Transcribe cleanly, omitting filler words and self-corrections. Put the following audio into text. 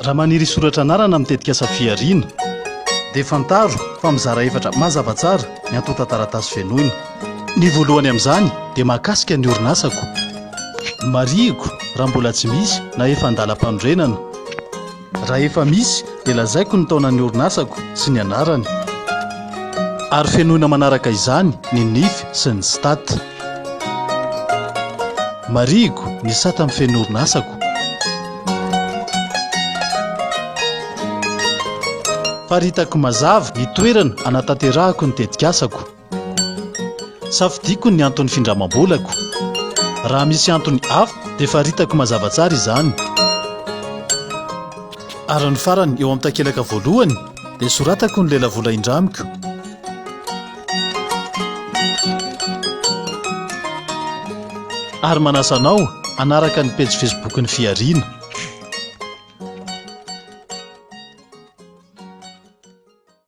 raha maniry soratra anarana mitetika asa Fihariana dia fantaro fa mizara efatra mazava tsara ny antota taratasy fenoina. Ny voalohany amin'izany dia mahakasika ny orinasako. Marigo raha mbola tsy misy na efa andalam-panorenana. Raha efa misy dia lazaiko ny taonan'ny orinasako sy ny anarany. Ary fenoina manaraka izany ny nify sy ny stat. Marigo ny sata amin'ny feno orinasako. Faritako mazava ny toerana anatanterahako ny tetikasako. Safidiko ny antony findramam-bolako. Raha misy antony hafa dia faritako mazava tsara izany. Ary ny farany eo amin'ny takelaka voalohany dia soratako ny lela vola indramiko. Ary manasanao anaraka ny page Facebook ny Fihariana.